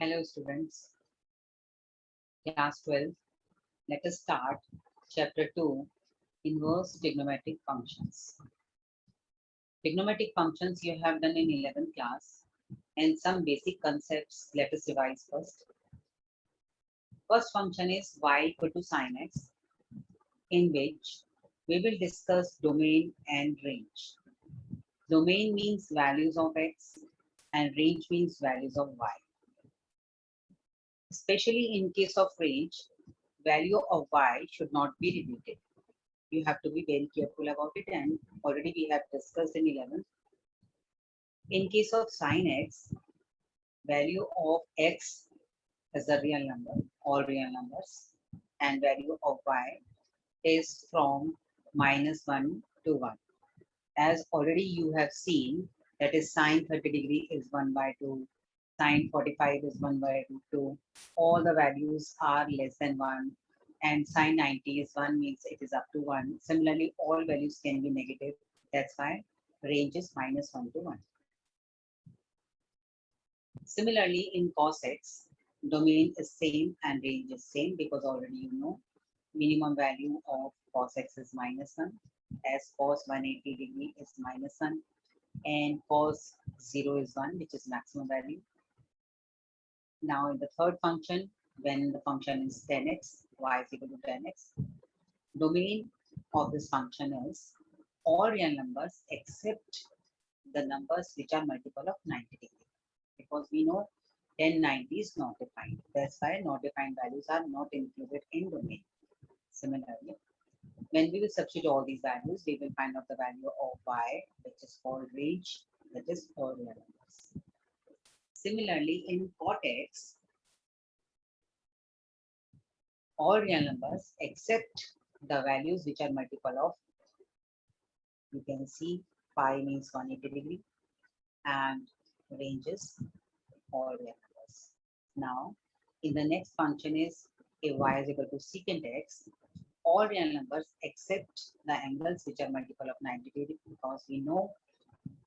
Hello students, class 12. Let us start chapter 2, inverse trigonometric functions. Trigonometric functions you have done in 11th class and some basic concepts let us revise first. First function is y equal to sin x, in which we will discuss domain and range. Domain means values of x and range means values of y. Especially in case of range, value of y should not be repeated. You have to be very careful about it, and already we have discussed in 11th. In case of sin x, value of x is a real number, all real numbers, and value of y is from -1 to 1. As already you have seen, that is sine 30 degree is 1 by 2, sine 45 is 1 by 2, all the values are less than 1, and sine 90 is 1 means it is up to 1. Similarly, all values can be negative. That's why range is -1 to 1. Similarly, in cos x, domain is same and range is same because already you know minimum value of cos x is -1, as cos 180 degree is -1, and cos 0 is 1, which is maximum value. Now in the third function, when the function is 10x, y is equal to 10x, domain of this function is all real numbers except the numbers which are multiple of 90 degree. Because we know 1090 is not defined. That's why not defined values are not included in domain. Similarly, when we will substitute all these values, we will find out the value of y, which is called range, that is all real numbers. Similarly, in cot x, all real numbers except the values which are multiple of, you can see pi means 180 degree and ranges all real numbers. Now, in the next function is if y is equal to secant x, all real numbers except the angles which are multiple of 90 degree, because we know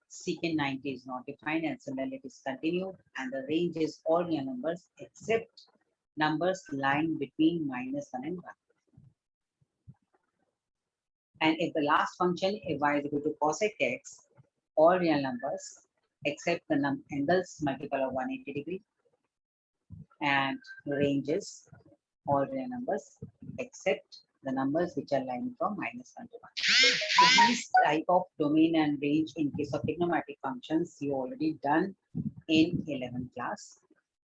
secant 90 is not defined and similarly it is continued, and the range is all real numbers except numbers lying between -1 and 1. And if the last function, if y is equal to cosec x, all real numbers except the angles multiple of 180 degree, and ranges all real numbers except the numbers which are lying from -1 to 1. So these type of domain and range in case of trigonometric functions you already done in 11th class.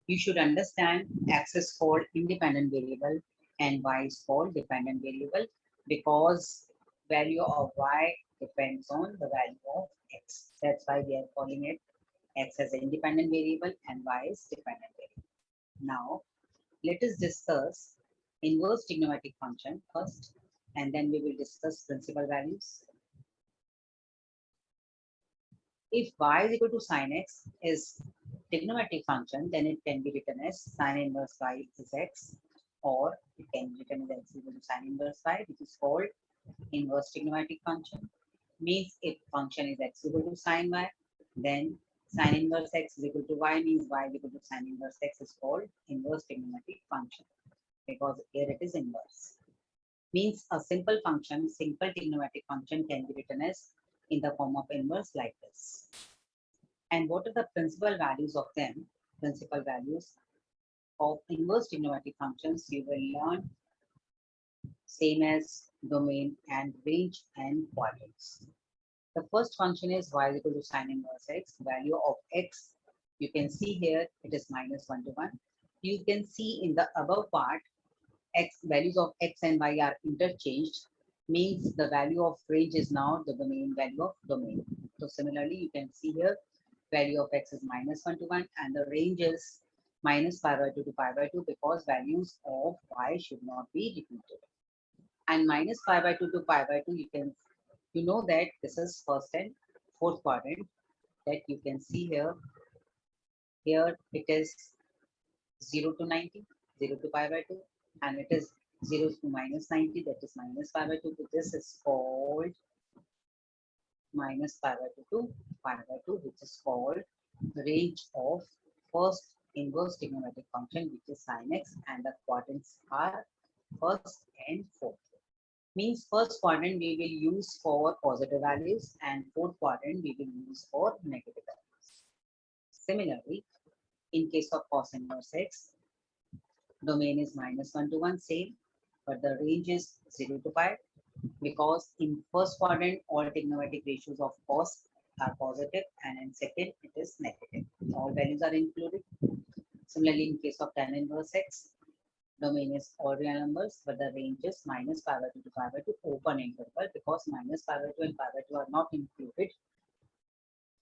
You should understand x is called independent variable and y is called dependent variable because value of y depends on the value of x. That's why we are calling it x as an independent variable and y is dependent variable. Now, let us discuss inverse trigonometric function first, and then we will discuss principal values. If y is equal to sin x is trigonometric function, then it can be written as sin inverse y is x, or it can be written as x equal to sin inverse y, which is called inverse trigonometric function. Means if function is x equal to sin y, then sin inverse x is equal to y means y is equal to sin inverse x is called inverse trigonometric function, because here it is inverse. Means a simple function, simple trigonometric function can be written as in the form of inverse like this. And what are the principal values of them? Principal values of inverse trigonometric functions you will learn same as domain and range and quadrants. The first function is y is equal to sin inverse x. Value of x, you can see here it is -1 to 1. You can see in the above part x values of x and y are interchanged, means the value of range is now the domain value of domain. So similarly, you can see here value of x is -1 to 1 and the range is -π/2 to π/2 because values of y should not be repeated. And -π/2 to π/2, you know that this is first and fourth quadrant, that you can see here. Here it is 0 to 90, 0 to π/2, and it is 0 to -90, that is -π/2. So this is called -π/2 to π/2, which is called range of first inverse trigonometric function which is sin x, and the quadrants are first and fourth. Means first quadrant we will use for positive values and fourth quadrant we will use for negative values. Similarly, in case of cos inverse x, domain is -1 to 1 same, but the range is 0 to pi, because in first quadrant all trigonometric ratios of cos are positive and in second it is negative. All values are included. Similarly, in case of tan inverse x, domain is all real numbers, but the range is -pi/2 to pi/2 open interval, because -pi/2 and pi/2 are not included.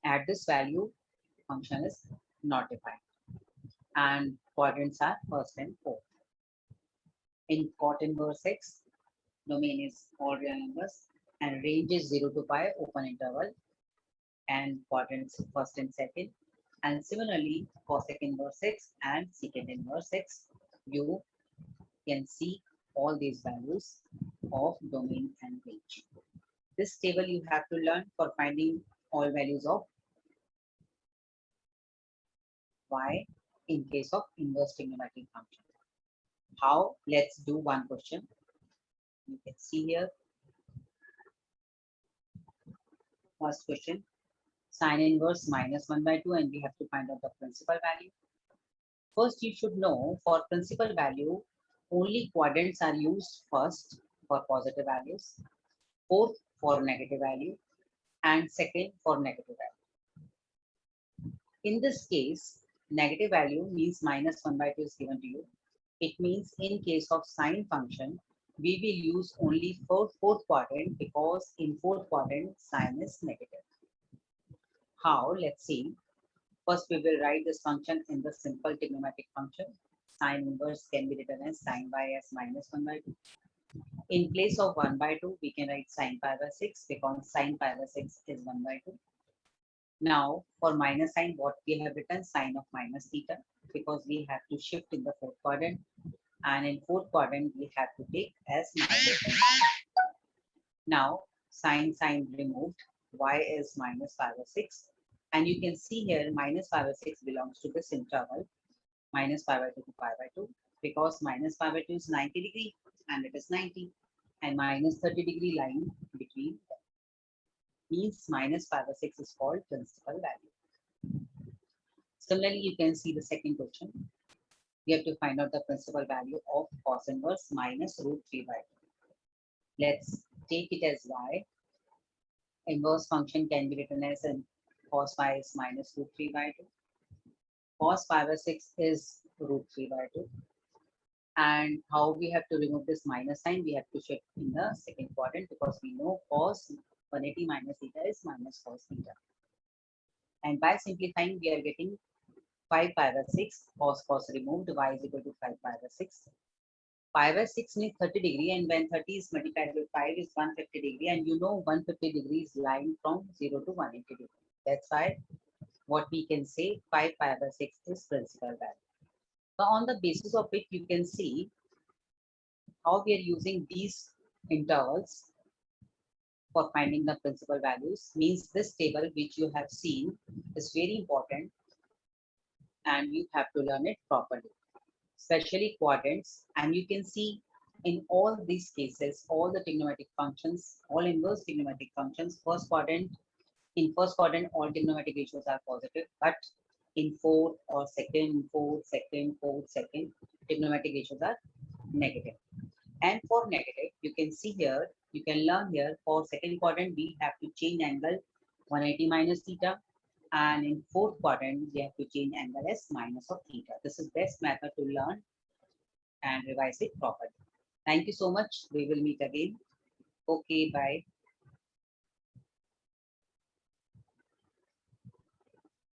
At this value, function is not defined. And quadrants are first and fourth. In cot inverse x, domain is all real numbers and range is 0 to pi open interval, and quadrants first and second. And similarly, cosec inverse x and secant inverse x, you can see all these values of domain and range. This table you have to learn for finding all values of y in case of inverse trigonometric function. How? Let's do one question. You can see here. First question, sin inverse -1/2, and we have to find out the principal value. First, you should know for principal value, only quadrants are used first for positive values, fourth for negative value, and second for negative value. In this case, negative value means -1/2 is given to you. It means in case of sine function, we will use only fourth quadrant, because in fourth quadrant sine is negative. How? Let's see. First, we will write this function in the simple trigonometric function. Sine inverse can be written as sin pi as -1/2. In place of 1/2, we can write sin pi/6, because sin pi/6 is 1/2. Now, for minus sign, what we have written, sine of minus theta, because we have to shift in the fourth quadrant, and in fourth quadrant we have to take as -1. Now, sine removed, y is -5/6, and you can see here -5/6 belongs to this interval, -pi/2 to pi/2, because -pi/2 is 90 degree and it is 90, and -30 degree line between them. Means -pi/6 is called principal value. Similarly, you can see the second question. We have to find out the principal value of cos inverse -√3/2. Let's take it as y. Inverse function can be written as in cos y is -√3/2. Cos pi/6 is √3/2. And how we have to remove this minus sign? We have to shift in the second quadrant, because we know cos 180 minus theta is minus cos theta. And by simplifying, we are getting 5pi/6, cos removed, y is equal to 5pi/6. Pi/6 means 30 degree, and when 30 is multiplied with 5 is 150 degree, and you know 150 degrees line from 0 to 180 degree. That's why what we can say 5pi/6 is principal value. So on the basis of it, you can see how we are using these intervals for finding the principal values. Means this table which you have seen is very important, and you have to learn it properly, especially quadrants. And you can see in all these cases, all the trigonometric functions, all inverse trigonometric functions, in first quadrant, all trigonometric ratios are positive, but in fourth or second, trigonometric ratios are negative. And for negative, you can see here, you can learn here, for second quadrant, we have to change angle 180 minus theta. And in fourth quadrant, we have to change angle as minus of theta. This is best method to learn and revise it properly. Thank you so much. We will meet again. Okay, bye.